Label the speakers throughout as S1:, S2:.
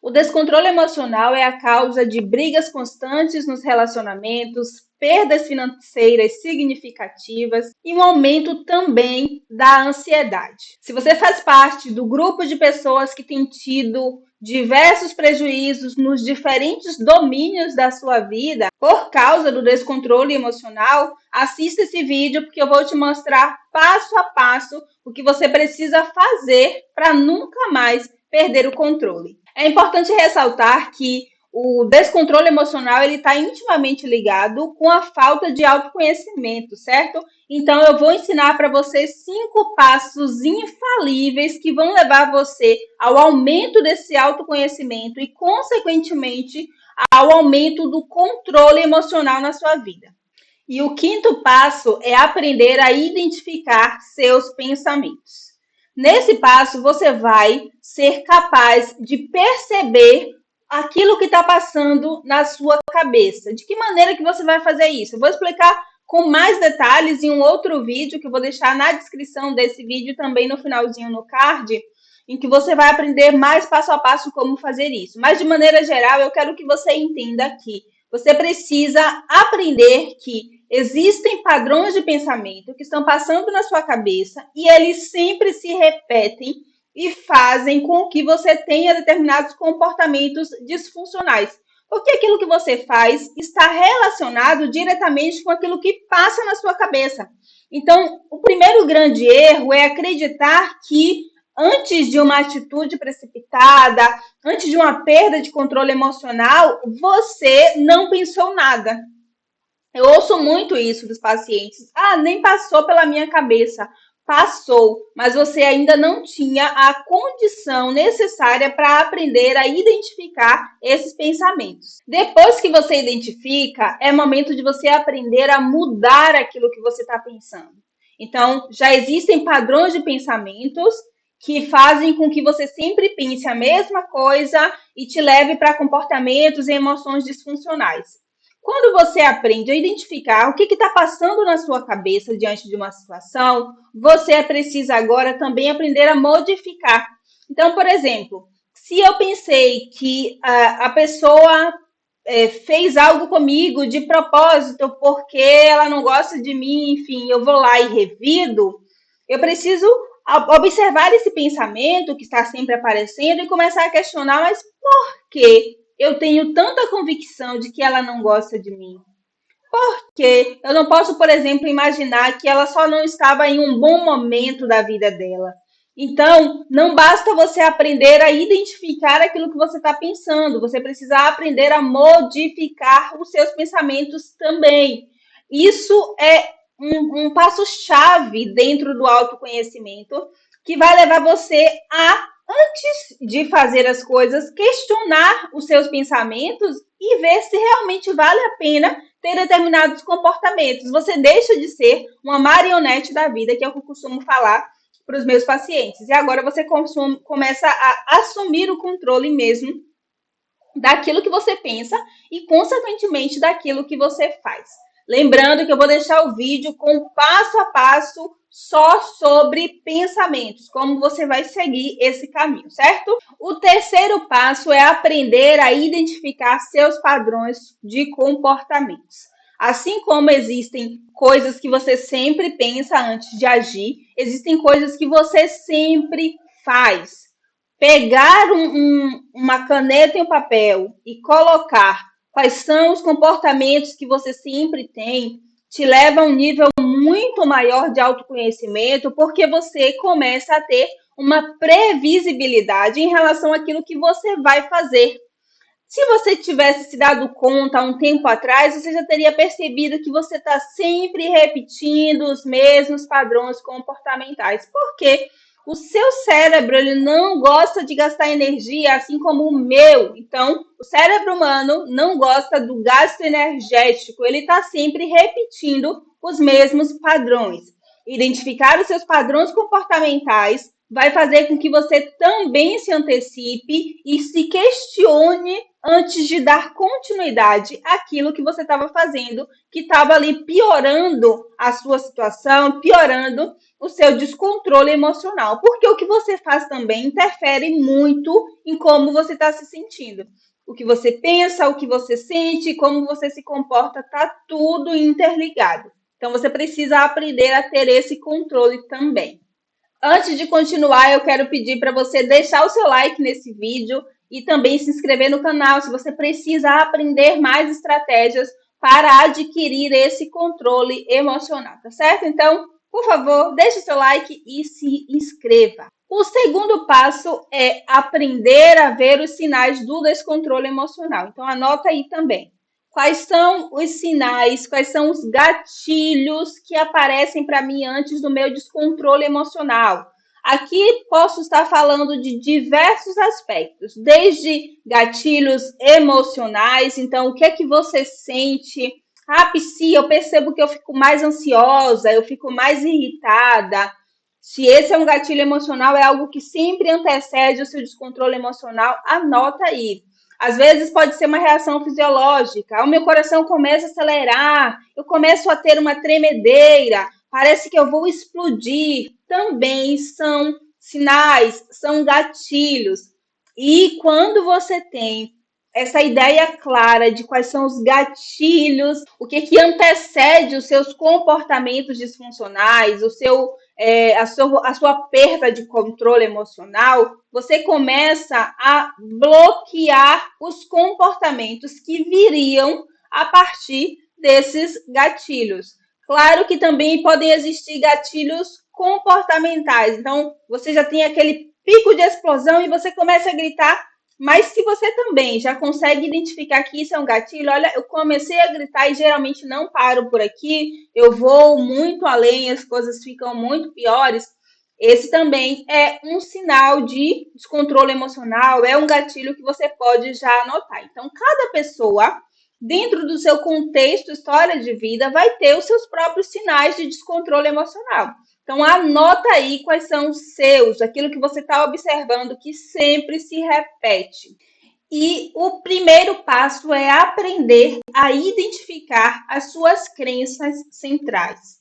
S1: O descontrole emocional é a causa de brigas constantes nos relacionamentos, perdas financeiras significativas e um aumento também da ansiedade. Se você faz parte do grupo de pessoas que tem tido diversos prejuízos nos diferentes domínios da sua vida por causa do descontrole emocional, assista esse vídeo porque eu vou te mostrar passo a passo o que você precisa fazer para nunca mais perder o controle. É importante ressaltar que o descontrole emocional ele está intimamente ligado com a falta de autoconhecimento, certo? Então eu vou ensinar para você 5 passos infalíveis que vão levar você ao aumento desse autoconhecimento e, consequentemente, ao aumento do controle emocional na sua vida. E o 5º passo é aprender a identificar seus pensamentos. Nesse passo, você vai ser capaz de perceber aquilo que está passando na sua cabeça. De que maneira que você vai fazer isso? Eu vou explicar com mais detalhes em um outro vídeo que eu vou deixar na descrição desse vídeo também no finalzinho no card, em que você vai aprender mais passo a passo como fazer isso. Mas de maneira geral, eu quero que você entenda que você precisa aprender que existem padrões de pensamento que estão passando na sua cabeça e eles sempre se repetem e fazem com que você tenha determinados comportamentos disfuncionais. Porque aquilo que você faz está relacionado diretamente com aquilo que passa na sua cabeça. Então, o primeiro grande erro é acreditar que antes de uma atitude precipitada, antes de uma perda de controle emocional, você não pensou nada. Eu ouço muito isso dos pacientes. Nem passou pela minha cabeça. Passou, mas você ainda não tinha a condição necessária para aprender a identificar esses pensamentos. Depois que você identifica, é momento de você aprender a mudar aquilo que você está pensando. Então, já existem padrões de pensamentos que fazem com que você sempre pense a mesma coisa e te leve para comportamentos e emoções disfuncionais. Quando você aprende a identificar o que está passando na sua cabeça diante de uma situação, você precisa agora também aprender a modificar. Então, por exemplo, se eu pensei que a pessoa fez algo comigo de propósito porque ela não gosta de mim, enfim, eu vou lá e revido, eu preciso observar esse pensamento que está sempre aparecendo e começar a questionar, mas por quê? Eu tenho tanta convicção de que ela não gosta de mim. Porque eu não posso, por exemplo, imaginar que ela só não estava em um bom momento da vida dela. Então, não basta você aprender a identificar aquilo que você está pensando. Você precisa aprender a modificar os seus pensamentos também. Isso é um passo-chave dentro do autoconhecimento que vai levar você a, antes de fazer as coisas, questionar os seus pensamentos e ver se realmente vale a pena ter determinados comportamentos. Você deixa de ser uma marionete da vida, que é o que eu costumo falar para os meus pacientes. E agora você começa a assumir o controle mesmo daquilo que você pensa e, consequentemente, daquilo que você faz. Lembrando que eu vou deixar o vídeo com passo a passo só sobre pensamentos, como você vai seguir esse caminho, certo? O terceiro passo é aprender a identificar seus padrões de comportamentos. Assim como existem coisas que você sempre pensa antes de agir, existem coisas que você sempre faz. Pegar uma caneta e um papel e colocar quais são os comportamentos que você sempre tem, te leva a um nível muito maior de autoconhecimento, porque você começa a ter uma previsibilidade em relação àquilo que você vai fazer. Se você tivesse se dado conta há um tempo atrás, você já teria percebido que você está sempre repetindo os mesmos padrões comportamentais. Por quê? O seu cérebro ele não gosta de gastar energia, assim como o meu. Então, o cérebro humano não gosta do gasto energético. Ele está sempre repetindo os mesmos padrões. Identificar os seus padrões comportamentais vai fazer com que você também se antecipe e se questione antes de dar continuidade àquilo que você estava fazendo, que estava ali piorando a sua situação, piorando o seu descontrole emocional. Porque o que você faz também interfere muito em como você está se sentindo. O que você pensa, o que você sente, como você se comporta, está tudo interligado. Então, você precisa aprender a ter esse controle também. Antes de continuar, eu quero pedir para você deixar o seu like nesse vídeo e também se inscrever no canal se você precisa aprender mais estratégias para adquirir esse controle emocional, tá certo? Então, por favor, deixe o seu like e se inscreva. O segundo passo é aprender a ver os sinais do descontrole emocional. Então, anota aí também. Quais são os sinais, quais são os gatilhos que aparecem para mim antes do meu descontrole emocional? Aqui posso estar falando de diversos aspectos, desde gatilhos emocionais, então o que é que você sente? Ah, Psi, eu percebo que eu fico mais ansiosa, eu fico mais irritada. Se esse é um gatilho emocional, é algo que sempre antecede o seu descontrole emocional, anota aí. Às vezes pode ser uma reação fisiológica. O meu coração começa a acelerar, eu começo a ter uma tremedeira, parece que eu vou explodir. Também são sinais, são gatilhos. E quando você tem essa ideia clara de quais são os gatilhos, o que antecede os seus comportamentos disfuncionais, a sua perda de controle emocional, você começa a bloquear os comportamentos que viriam a partir desses gatilhos. Claro que também podem existir gatilhos comportamentais. Então, você já tem aquele pico de explosão e você começa a gritar. Mas se você também já consegue identificar que isso é um gatilho, olha, eu comecei a gritar e geralmente não paro por aqui, eu vou muito além, as coisas ficam muito piores. Esse também é um sinal de descontrole emocional, é um gatilho que você pode já anotar. Então, cada pessoa, dentro do seu contexto, história de vida, vai ter os seus próprios sinais de descontrole emocional. Então, anota aí quais são os seus, aquilo que você está observando que sempre se repete. E o primeiro passo é aprender a identificar as suas crenças centrais.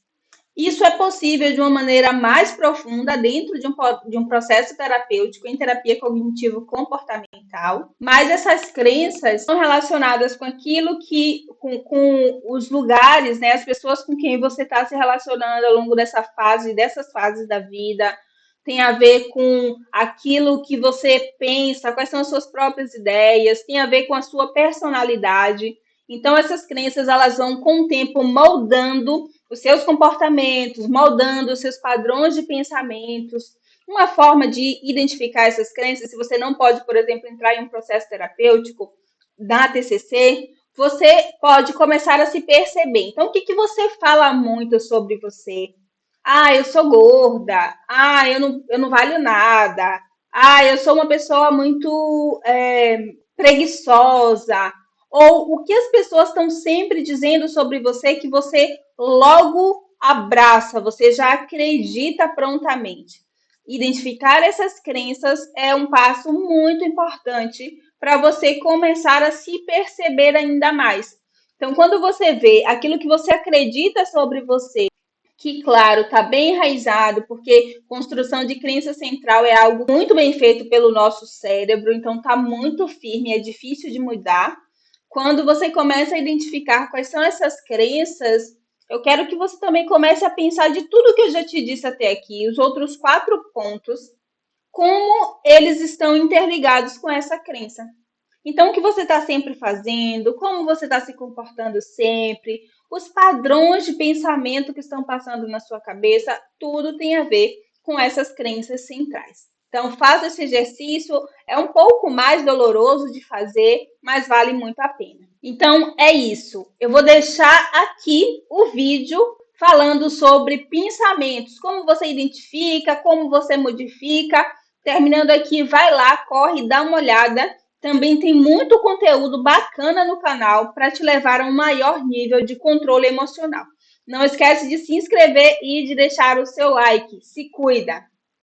S1: Isso é possível de uma maneira mais profunda dentro de um processo terapêutico em terapia cognitivo-comportamental, mas essas crenças são relacionadas com aquilo que, com os lugares, né, as pessoas com quem você está se relacionando ao longo dessas fases da vida, tem a ver com aquilo que você pensa, quais são as suas próprias ideias, tem a ver com a sua personalidade. Então, essas crenças, elas vão, com o tempo, moldando os seus comportamentos, moldando os seus padrões de pensamentos. Uma forma de identificar essas crenças, se você não pode, por exemplo, entrar em um processo terapêutico da TCC, você pode começar a se perceber. Então, o que você fala muito sobre você? Ah, eu sou gorda. Ah, eu não valho nada. Ah, eu sou uma pessoa muito preguiçosa. Ou o que as pessoas estão sempre dizendo sobre você que você logo abraça, você já acredita prontamente. Identificar essas crenças é um passo muito importante para você começar a se perceber ainda mais. Então, quando você vê aquilo que você acredita sobre você, que, claro, está bem enraizado, porque construção de crença central é algo muito bem feito pelo nosso cérebro, então está muito firme, é difícil de mudar. Quando você começa a identificar quais são essas crenças, eu quero que você também comece a pensar de tudo que eu já te disse até aqui, os outros 4 pontos, como eles estão interligados com essa crença. Então, o que você está sempre fazendo, como você está se comportando sempre, os padrões de pensamento que estão passando na sua cabeça, tudo tem a ver com essas crenças centrais. Então, faça esse exercício, é um pouco mais doloroso de fazer, mas vale muito a pena. Então, é isso. Eu vou deixar aqui o vídeo falando sobre pensamentos, como você identifica, como você modifica. Terminando aqui, vai lá, corre, dá uma olhada. Também tem muito conteúdo bacana no canal para te levar a um maior nível de controle emocional. Não esquece de se inscrever e de deixar o seu like. Se cuida!